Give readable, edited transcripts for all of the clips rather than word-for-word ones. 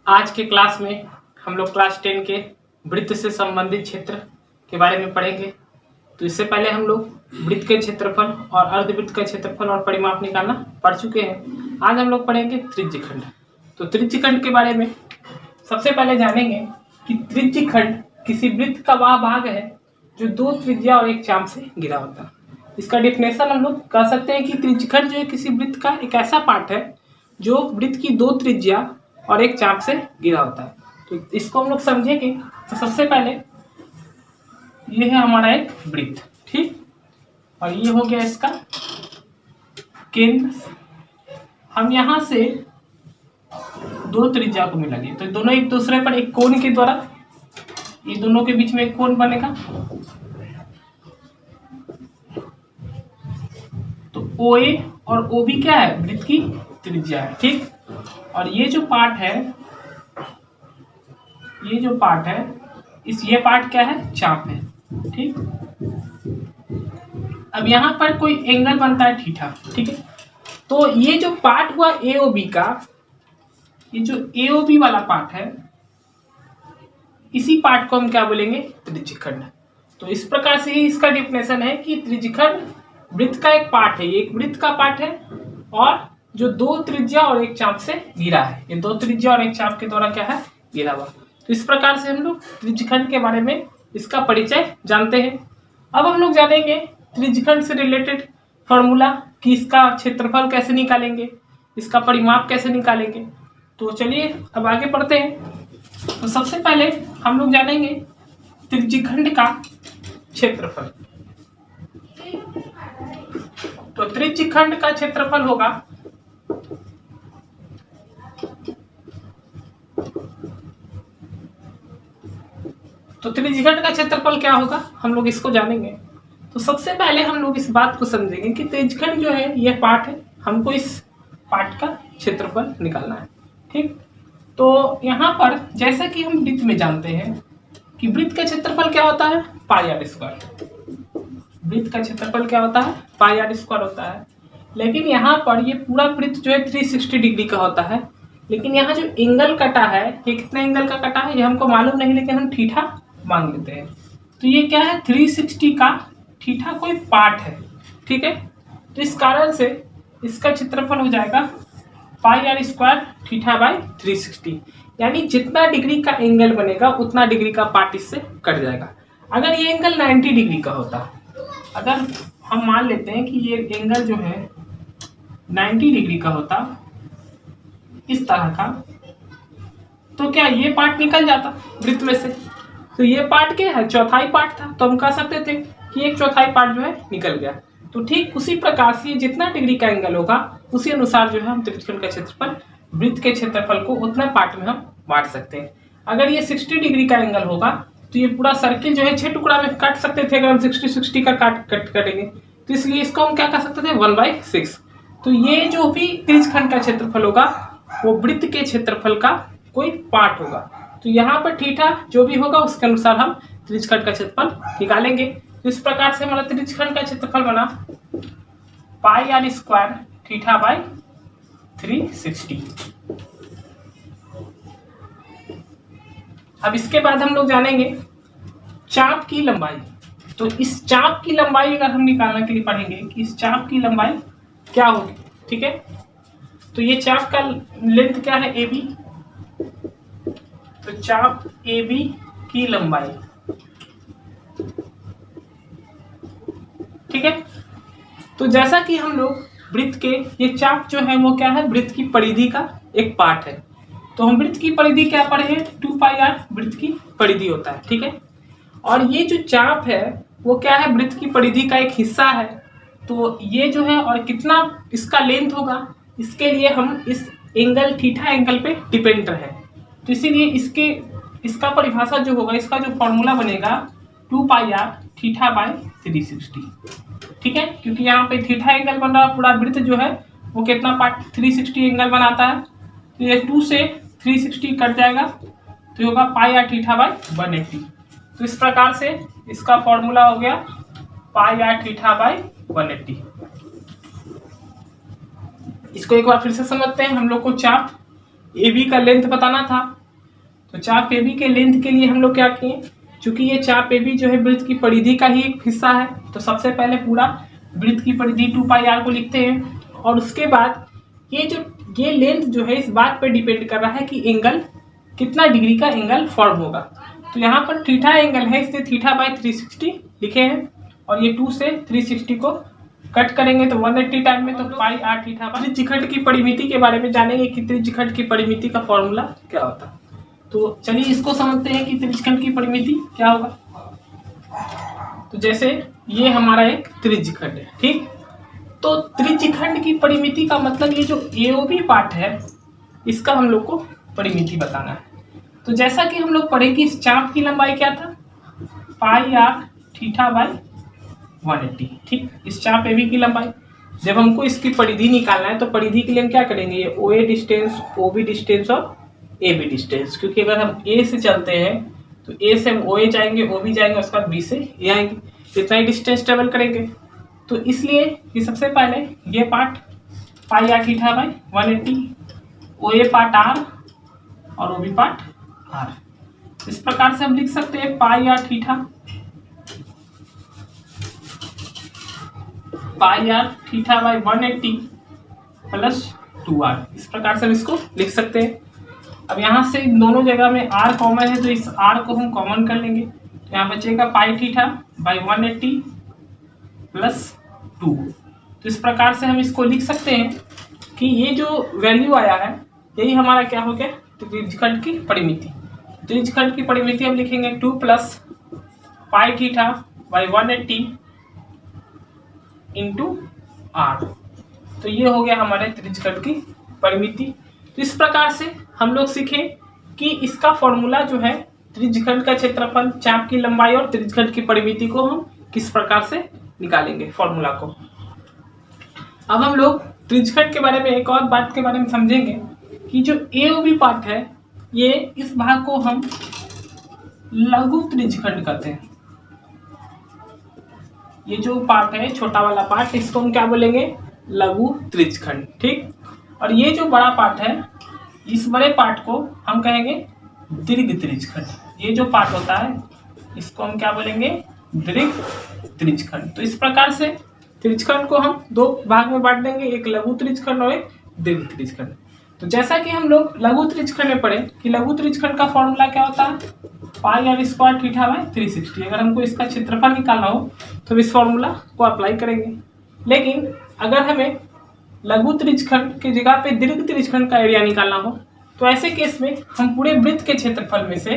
आज के क्लास में हम लोग क्लास 10 के वृत्त से संबंधित क्षेत्र के बारे में पढ़ेंगे। तो इससे पहले हम लोग वृत्त के क्षेत्रफल और अर्धवृत्त का क्षेत्रफल और परिमाप निकालना पढ़ चुके हैं। आज हम लोग पढ़ेंगे त्रिज्यखंड। तो त्रिज्यखंड के बारे में सबसे पहले जानेंगे कि त्रिज्यखंड किसी वृत्त का वह भाग है जो दो त्रिज्या और एक चाप से घिरा होता है। इसका डेफिनेशन हम लोग कह सकते हैं कि त्रिज्यखंड जो है किसी वृत्त का एक ऐसा पार्ट है जो वृत्त की दो त्रिज्या और एक चाप से घिरा होता है। तो इसको हम लोग समझेंगे। तो सबसे पहले ये है हमारा एक वृत्त, ठीक, और ये हो गया इसका केंद्र। हम यहाँ से दो त्रिज्या को मिलाएंगे तो दोनों एक दूसरे पर एक कोण के द्वारा, ये दोनों के बीच में एक कोण बनेगा। तो OA और OB क्या है? वृत्त की त्रिज्या है, ठीक। और ये जो पार्ट है, ये पार्ट क्या है? चाप है, ठीक। अब यहाँ पर कोई एंगल बनता है थीटा, ठीक है। तो ये जो पार्ट हुआ AOB का, ये जो AOB वाला पार्ट है, इसी पार्ट को हम क्या बोलेंगे? त्रिज्यखंड। तो इस प्रकार से ही इसका डेफिनेशन है कि त्रिज्यखंड वृत्त का एक पार्ट है। ये एक वृत्त का पार्ट है और जो दो त्रिज्या और एक चाप से घिरा है। ये दो त्रिज्या और एक चाप के द्वारा क्या है? घिरा हुआ। तो इस प्रकार से हम लोग त्रिज्यखंड के बारे में इसका परिचय जानते हैं। अब हम लोग जानेंगे त्रिज्यखंड से रिलेटेड फॉर्मूला कि इसका क्षेत्रफल कैसे निकालेंगे, इसका परिमाप कैसे निकालेंगे। तो चलिए अब आगे पढ़ते हैं। तो सबसे पहले हम लोग जानेंगे त्रिज्यखंड का क्षेत्रफल। तो त्रिज्यखंड का क्षेत्रफल होगा त्रिज्यखंड का क्षेत्रफल क्या होगा, हम लोग इसको जानेंगे। तो सबसे पहले हम लोग इस बात को समझेंगे कि त्रिज्यखंड जो है यह पार्ट है, हमको इस पार्ट का क्षेत्रफल निकालना है, ठीक। तो यहाँ पर जैसा कि हम वृत्त में जानते हैं कि वृत्त का क्षेत्रफल क्या होता है? पाई आर स्क्वायर। वृत्त का क्षेत्रफल क्या होता है? पाई आर स्क्वायर होता है। लेकिन यहाँ पर ये पूरा वृत्त जो है 360 डिग्री का होता है। लेकिन यहाँ जो एंगल कटा है, ये कितने एंगल का कटा है ये हमको मालूम नहीं, लेकिन हम थीटा मान लेते हैं। तो ये क्या है? 360 का थीटा कोई पार्ट है, ठीक है। तो इस कारण से इसका क्षेत्रफल हो जाएगा पाई आर स्क्वायर थीटा बाई 360। यानी जितना डिग्री का एंगल बनेगा उतना डिग्री का पार्ट इससे कट जाएगा। अगर ये एंगल 90 डिग्री का होता, अगर हम मान लेते हैं कि ये एंगल जो है 90 डिग्री का होता इस तरह का, तो क्या ये पार्ट निकल जाता वृत्त में से? तो ये पार्ट क्या है? चौथाई पार्ट था। तो हम कह सकते थे कि एक चौथाई पार्ट जो है निकल गया। तो ठीक उसी प्रकार से जितना डिग्री का एंगल होगा उसी अनुसार जो है हम त्रिज्यखंड का क्षेत्रफल, वृत्त के क्षेत्रफल को उतना पार्ट में हम बांट सकते हैं। अगर ये 60 डिग्री का एंगल होगा तो ये पूरा सर्किल जो है 6 टुकड़ा में काट सकते थे अगर हम 60-60 का कटेंगे। तो इसलिए इसको हम क्या कर सकते थे? 1/6। तो ये जो भी त्रिज्यखंड का क्षेत्रफल होगा वो वृत्त के क्षेत्रफल का कोई पार्ट होगा। तो यहाँ पर थीटा जो भी होगा उसके अनुसार हम त्रिज्यखंड का क्षेत्रफल निकालेंगे। तो इस प्रकार से हमारा त्रिज्यखंड का क्षेत्रफल बना पाई आर स्क्वायर थीटा बाई 360। अब इसके बाद हम लोग जानेंगे चाप की लंबाई। तो इस चाप की लंबाई अगर हम निकालने के लिए पढ़ेंगे कि इस चाप की लंबाई क्या होगी, ठीक है। तो ये चाप का लेंथ क्या है? AB। तो चाप AB की लंबाई, ठीक है। तो जैसा कि हम लोग वृत्त के, ये चाप जो है वो क्या है? वृत्त की परिधि का एक पार्ट है। तो हम वृत्त की परिधि क्या पढ़े हैं? 2πr वृत्त की परिधि होता है, ठीक है। और ये जो चाप है वो क्या है? वृत्त की परिधि का एक हिस्सा है। तो ये जो है और कितना इसका लेंथ होगा, इसके लिए हम इस एंगल थीटा एंगल पे डिपेंड है। तो इसीलिए इसका परिभाषा जो होगा, इसका जो फॉर्मूला बनेगा 2πr थीटा बाई 360, ठीक है। क्योंकि यहाँ पे थीटा एंगल बन रहा, पूरा वृत्त जो है वो कितना पार्ट? 360 एंगल बनाता है। तो ये 2 से 360 कट जाएगा तो होगा पाई आर थीटा बाई 180। तो इस प्रकार से इसका फॉर्मूला हो गया पाई आर थीटा बाई 180। इसको एक बार फिर से समझते हैं। हम लोग को चाप ए बी का लेंथ बताना था। तो चाप ए बी के लेंथ के लिए हम लोग क्या किए, चूंकि ये चाप ए बी जो है वृत्त की परिधि का ही एक हिस्सा है, तो सबसे पहले पूरा वृत्त की परिधि 2πr को लिखते हैं। और उसके बाद ये लेंथ जो है इस बात पर डिपेंड कर रहा है कि एंगल कितना डिग्री का एंगल फॉर्म होगा। तो यहाँ पर थीटा एंगल है, इसलिए θ/360 लिखे हैं। और ये 2 से 360 को कट करेंगे तो 180 टाइम में, तो पाई आर थीटा। त्रिज्यखंड की परिमिति के बारे में जानेंगे कि त्रिज्यखंड की परिमिति का फॉर्मूला क्या होता है। तो चलिए इसको समझते हैं कि त्रिज्यखंड की परिमिति क्या होगा। तो जैसे ये हमारा एक त्रिज्यखंड है, ठीक। तो त्रिज्यखंड की परिमिति का मतलब ये जो एओबी पार्ट है इसका हम लोग को परिमिति बताना है। तो जैसा कि हम लोग पढ़े कि इस चाप की लंबाई क्या था, पाई आर θ/180, ठीक। इस चाप एबी की लंबाई, जब हमको इसकी परिधि निकालना है तो परिधि के लिए हम क्या करेंगे, ये O A distance, O B distance और ए बी डिस्टेंस, क्योंकि अगर हम ए से चलते हैं तो ए से हम ओ ए जाएंगे, ओ बी जाएंगे, उसके बाद बी से ए आएंगे, इतना ही डिस्टेंस ट्रेवल करेंगे। तो इसलिए कि सबसे पहले ये part pi R θ/180, O A part R और ओ बी पार्ट आर। इस प्रकार से हम लिख सकते हैं पाई आर θ θ/180 प्लस 2r। इस प्रकार से हम इसको लिख सकते हैं। अब यहाँ से दोनों जगह में r कॉमन है तो इस r को हम कॉमन कर लेंगे, तो यहाँ बचेगा पाई θ/180 प्लस 2। तो इस प्रकार से हम इसको लिख सकते हैं कि ये जो वैल्यू आया है यही हमारा क्या हो गया, त्रिज्यखंड की परिमिति। त्रिज्यखंड की परिमिति हम लिखेंगे 2 प्लस पाई θ/180 इंटू आर। तो ये हो गया हमारे त्रिज्यखंड की परिमिति। तो इस प्रकार से हम लोग सीखे कि इसका फॉर्मूला जो है त्रिज्यखंड का क्षेत्रफल, चाप की लंबाई और त्रिज्यखंड की परिमिति को हम किस प्रकार से निकालेंगे फॉर्मूला को। अब हम लोग त्रिज्यखंड के बारे में एक और बात के बारे में समझेंगे कि जो एओबी पार्ट है ये, इस भाग को हम लघु त्रिज्यखंड कहते हैं। ये जो पार्ट है छोटा वाला पार्ट, इसको हम क्या बोलेंगे, लघु त्रिज्यखंड, ठीक। और ये जो बड़ा पार्ट है, इस बड़े पार्ट को हम कहेंगे दीर्घ त्रिज्यखंड। ये जो पार्ट होता है इसको हम क्या बोलेंगे, दीर्घ त्रिज्यखंड। तो इस प्रकार से त्रिज्यखंड को हम दो भाग में बांट देंगे, एक लघु त्रिज्यखंड और एक दीर्घ त्रिज्यखंड। तो जैसा कि हम लोग लघु त्रिज्यखंड में पढ़े कि लघु त्रिज्यखंड का फॉर्मूला क्या होता है, पाई आर स्क्वायर θ/360। अगर हमको इसका क्षेत्रफल निकालना हो तो इस फॉर्मूला को अप्लाई करेंगे। लेकिन अगर हमें लघु त्रिज्यखंड की जगह पे दीर्घ त्रिज्यखंड का एरिया निकालना हो तो ऐसे केस में हम पूरे वृत्त के क्षेत्रफल में से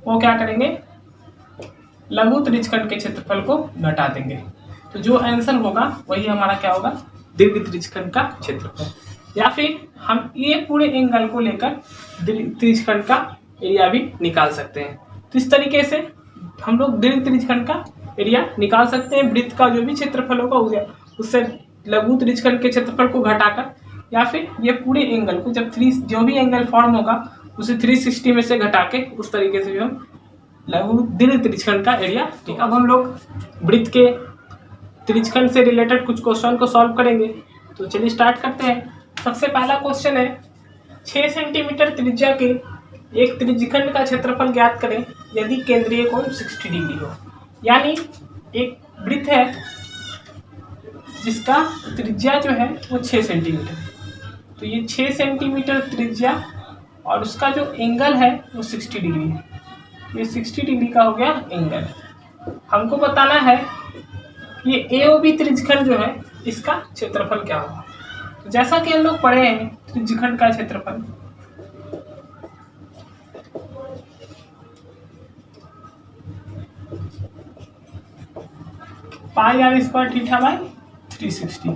वो क्या करेंगे, लघु त्रिज्यखंड के क्षेत्रफल को घटा देंगे। तो जो आंसर होगा वही हमारा क्या होगा, दीर्घ त्रिज्यखंड का क्षेत्रफल। या फिर हम ये पूरे एंगल को लेकर त्रिज्यखंड का एरिया भी निकाल सकते हैं। तो इस तरीके से हम लोग दीर्घ त्रिज्यखंड का एरिया निकाल सकते हैं। वृत्त का जो भी क्षेत्रफल होगा उससे लघु त्रिज्यखंड के क्षेत्रफल को घटाकर, या फिर ये पूरे एंगल को जब जो भी एंगल फॉर्म होगा उसे 360 में से घटा के उस तरीके से भी हम लघु दीर्घ त्रिज्यखंड का एरिया। ठीक, अब हम लोग वृत्त के त्रिज्यखंड से रिलेटेड कुछ क्वेश्चन को सॉल्व करेंगे। तो चलिए स्टार्ट करते हैं। सबसे पहला क्वेश्चन है, 6 सेंटीमीटर त्रिज्या के एक त्रिज्यखंड का क्षेत्रफल ज्ञात करें यदि केंद्रीय कोण 60 डिग्री हो। यानी एक वृत्त है जिसका त्रिज्या जो है वो 6 सेंटीमीटर, तो ये 6 सेंटीमीटर त्रिज्या और उसका जो एंगल है वो 60 डिग्री है। ये 60 डिग्री का हो गया एंगल। हमको बताना है कि ये एओबी त्रिज्यखंड जो है इसका क्षेत्रफल क्या होगा। तो जैसा कि हम लोग पढ़े हैं त्रिज्यखंड का क्षेत्रफल पाई आर स्क्वायर θ/360।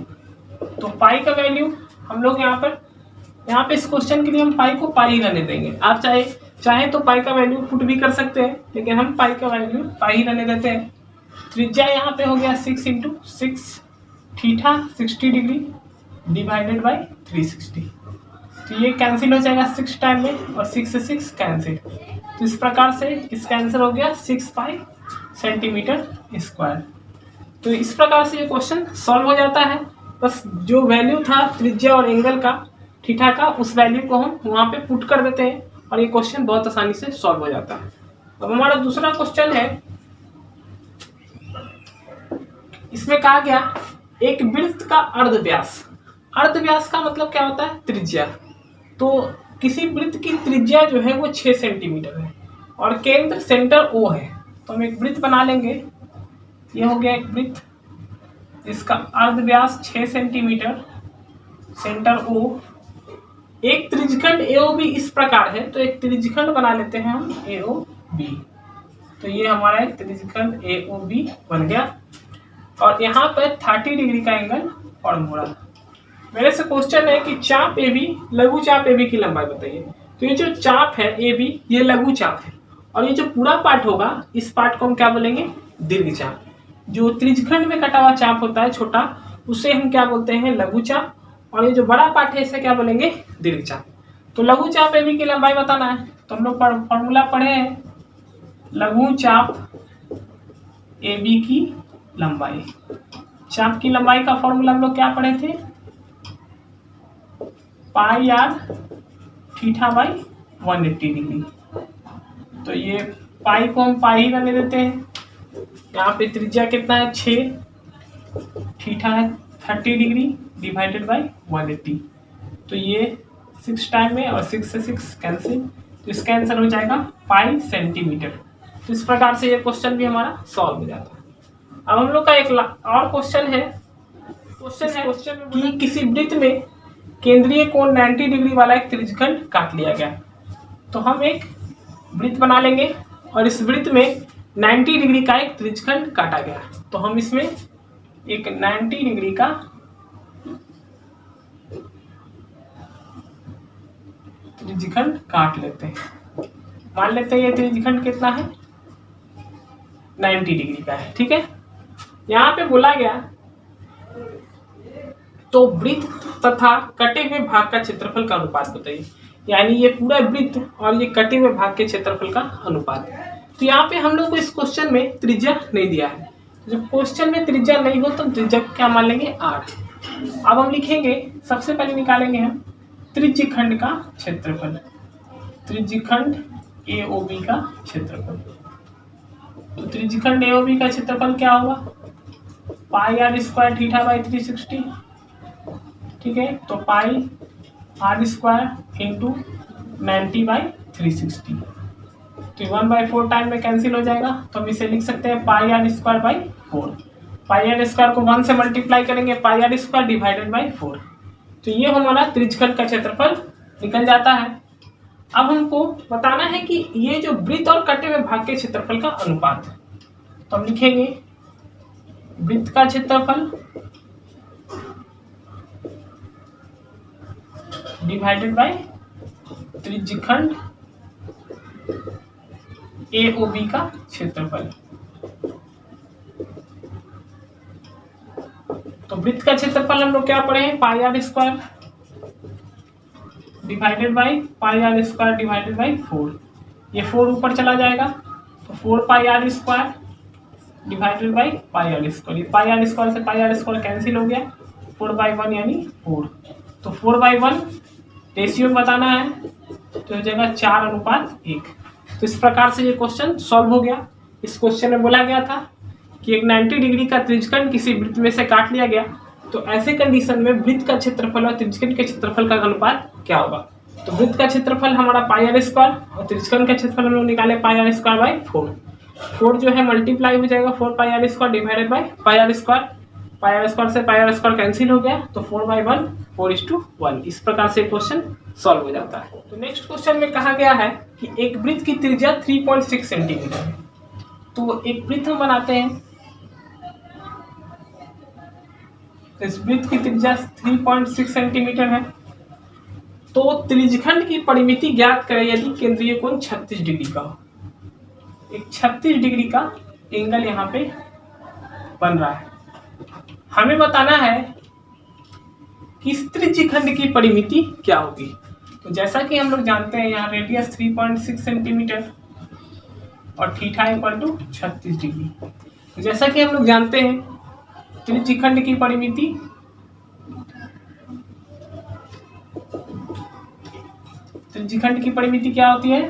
तो पाई का वैल्यू हम लोग यहाँ पे इस क्वेश्चन के लिए हम पाई को पाई ही रहने देंगे। आप चाहे तो पाई का वैल्यू पुट भी कर सकते हैं, लेकिन हम पाई का वैल्यू पाई ही रहने देते हैं। त्रिज्या यहाँ पे हो गया 6 × 6 थीटा 60 डिग्री डिवाइडेड बाई 360। तो ये कैंसिल हो जाएगा 6 टाइम में और 6 से 6 कैंसिल। तो इस प्रकार से इसका आंसर हो गया 6 पाई सेंटीमीटर स्क्वायर। तो इस प्रकार से ये क्वेश्चन सॉल्व हो जाता है। बस जो वैल्यू था त्रिज्या और एंगल का थीटा का उस वैल्यू को हम वहाँ पे पुट कर देते हैं और ये क्वेश्चन बहुत आसानी से सॉल्व हो जाता है। अब हमारा दूसरा क्वेश्चन है, इसमें कहा गया एक वृत्त का अर्धव्यास। अर्धव्यास का मतलब क्या होता है? त्रिज्या। तो किसी वृत्त की त्रिज्या जो है वो 6 सेंटीमीटर है और केंद्र सेंटर ओ है। तो हम एक वृत्त बना लेंगे। ये हो गया एक वृत्त, इसका अर्धव्यास 6 सेंटीमीटर, सेंटर ओ। एक त्रिज्यखंड AOB इस प्रकार है, तो एक त्रिज्यखंड बना लेते हैं हम AOB। तो ये हमारा एक त्रिज्यखंड AOB बन गया और यहाँ पर 30 डिग्री का एंगल फॉर्म हो रहा। मेरे से क्वेश्चन है कि चाप AB, लघु चाप AB की लंबाई बताइए। तो ये जो चाप है AB, ये लघु चाप है और ये जो पूरा पार्ट होगा, इस पार्ट को हम क्या बोलेंगे? दीर्घ चाप। जो त्रिज्यखंड में कटा हुआ चाप होता है छोटा, उसे हम क्या बोलते हैं? लघु चाप। और ये जो बड़ा पार्ट है इसे क्या बोलेंगे? दीर्घ चाप। तो लघु चाप AB की लंबाई बताना है, तो हम लोग फॉर्मूला पढ़े हैं, लघु चाप AB की लंबाई। चाप की लंबाई का फॉर्मूला हम लोग क्या पढ़े थे? पाई आर थीटा बाई 180 डिग्री। तो ये पाई को हम पाई ही रहने देते हैं। यहाँ पे त्रिज्या कितना है? 6, थीटा है 30 डिग्री डिवाइडेड बाई 180। तो ये 6 टाइम में और 6 से 6 कैंसिल, तो इसका आंसर हो जाएगा पाई सेंटीमीटर। तो इस प्रकार से ये क्वेश्चन भी हमारा सॉल्व हो जाता है। अब हम लोग का एक और क्वेश्चन है कि किसी वृत्त में केंद्रीय कोण 90 डिग्री वाला एक त्रिज्यखंड काट लिया गया। तो हम एक वृत्त बना लेंगे और इस वृत्त में 90 डिग्री का एक त्रिज्यखंड काटा गया। तो हम इसमें एक 90 डिग्री का त्रिज्यखंड काट लेते हैं। मान लेते हैं ये त्रिज्यखंड कितना है? 90 डिग्री का है। ठीक है, यहाँ पे बोला गया तो वृत्त तथा कटे हुए भाग का क्षेत्रफल का अनुपात बताइए। यानी ये पूरा वृत्त और ये कटे हुए भाग के क्षेत्रफल का अनुपात। तो यहाँ पे हम लोग को इस क्वेश्चन में त्रिज्या नहीं दिया है। जब क्वेश्चन में त्रिज्या नहीं हो तो त्रिज्या क्या मान लेंगे? 8। अब हम लिखेंगे, सबसे पहले निकालेंगे हम त्रिज्यखंड का क्षेत्रफल, त्रिज्यखंड AOB का क्षेत्रफल। तो त्रिज्यखंड AOB का क्षेत्रफल क्या होगा? पाई आर स्क्वायर थीटा बाई 360। ठीक है, तो पाई आर स्क्वायर इंटू 90 बाई 360। तो 1/4 टाइम में कैंसिल हो जाएगा, तो हम इसे लिख सकते हैं pi R square by 4। Pi R square को 1 से मल्टीप्लाई करेंगे, pi R square divided by 4। तो ये हमारा त्रिज्यखंड का क्षेत्रफल निकल जाता है। अब हमको बताना है कि ये जो वृत्त और कटे हुए भाग के क्षेत्रफल का अनुपात है। तो हम लिखेंगे वृत्त का क्षेत्रफल डिवाइडेड बाय त्रिज्यखंड AOB का क्षेत्रफल। तो वृत्त का क्षेत्रफल हम लोग क्या पढ़े हैं? Pi R square divided by pi R square divided by 4। ये 4 ऊपर चला जाएगा, तो 4 pi R square divided by pi R square. Pi R square से पाई आर स्क्वायर कैंसिल हो गया, 4/1 यानी 4। तो 4/1 रेशियो बताना है, तो हो जाएगा 4:1। तो इस प्रकार से ये क्वेश्चन सॉल्व हो गया। इस क्वेश्चन में बोला गया था कि एक 90 डिग्री का त्रिज्यखंड किसी वृत्त में से काट लिया गया, तो ऐसे कंडीशन में वृत्त का क्षेत्रफल और त्रिज्यखंड के क्षेत्रफल का अनुपात क्या होगा। तो वृत्त का क्षेत्रफल हमारा पाई आर स्क्वायर और त्रिज्यखंड का क्षेत्रफल हम लोग निकाले पाई आर स्क्वायर बाई 4। 4 जो है मल्टीप्लाई हो जाएगा 4 pi R square divided by pi R square. Pi R square से पाई आर स्क्वायर कैंसिल हो गया, तो 4/1 4:1। इस प्रकार से क्वेश्चन सॉल्व हो जाता है। तो नेक्स्ट क्वेश्चन में कहा गया है कि एक वृत्त की त्रिज्या 3.6 सेंटीमीटर है। तो एक वृत्त हम बनाते हैं, इस वृत्त की त्रिज्या 3.6 सेंटीमीटर है। तो त्रिज्यखंड की परिमिति ज्ञात करें यदि केंद्रीय कोण 36 डिग्री का हो। एक 36 डिग्री का एंगल यहाँ पे बन रहा है। हमें बताना है कि इस त्रिज्यखंड की परिमिति क्या होगी। तो जैसा कि हम लोग जानते हैं यहाँ रेडियस 3.6 सेंटीमीटर और थीटा इक्वल टू 36 डिग्री। तो जैसा कि हम लोग जानते हैं त्रिज्यखंड की परिमिति त्रिज्यखंड की परिमिति क्या होती है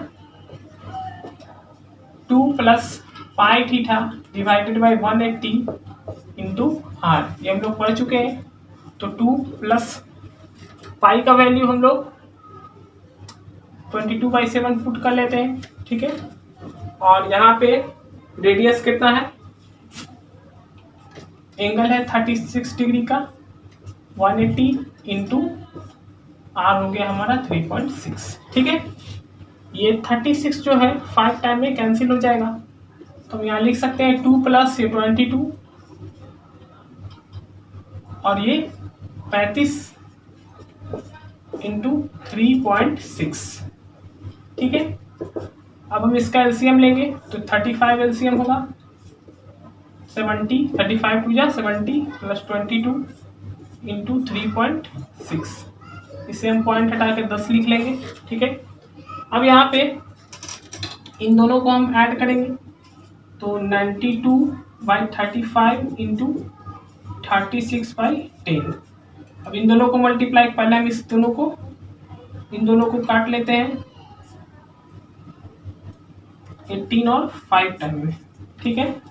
2 plus pi theta divided by 180 into R, ये हम लोग पढ़ चुके हैं। तो 2 प्लस पाई का वैल्यू हम लोग 22/7 पुट कर लेते हैं, ठीक है। और यहाँ पे रेडियस कितना है, एंगल है 36 डिग्री का, 180 इंटू आर हो गया हमारा 3.6, ठीक है। ये 36 जो है 5 टाइम में कैंसिल हो जाएगा, तो हम यहाँ लिख सकते हैं 2 प्लस ये 22 और ये 35 इंटू 3.6, ठीक है। अब हम इसका एलसीएम लेंगे तो 35 एलसीएम होगा 70, 35 टू जा 70 प्लस 22 इंटू 3.6, इसे हम पॉइंट हटा के 10 लिख लेंगे, ठीक है। अब यहाँ पे इन दोनों को हम ऐड करेंगे तो 92/35 इंटू 36/10। अब इन दोनों को मल्टीप्लाई, पहले हम इन दोनों को काट लेते हैं 18 और 5 टाइम में, ठीक है।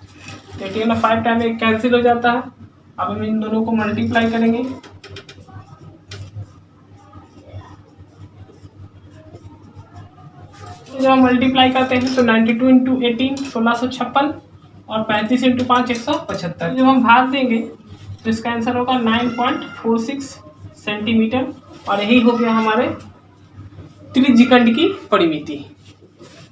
18 और 5 टाइम में कैंसिल हो जाता है। अब हम इन दोनों को मल्टीप्लाई करेंगे जब हम मल्टीप्लाई करते हैं तो 92 इंटू 18 1656 और 35 इंटू 5 175। जब हम भाग देंगे तो इसका आंसर होगा 9.46 सेंटीमीटर, और यही हो गया हमारे त्रिज्यखंड की परिमिति।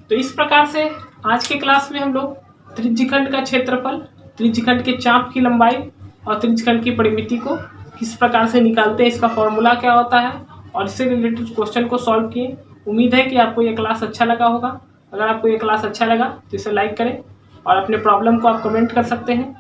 तो इस प्रकार से आज के क्लास में हम लोग त्रिज्यखंड का क्षेत्रफल, त्रिज्यखंड के चाप की लंबाई और त्रिज्यखंड की परिमिति को किस प्रकार से निकालते हैं, इसका फॉर्मूला क्या होता है, और इससे रिलेटेड क्वेश्चन को सॉल्व किए। उम्मीद है कि आपको ये क्लास अच्छा लगा होगा। अगर आपको ये क्लास अच्छा लगा तो इसे लाइक करें और अपने प्रॉब्लम को आप कमेंट कर सकते हैं।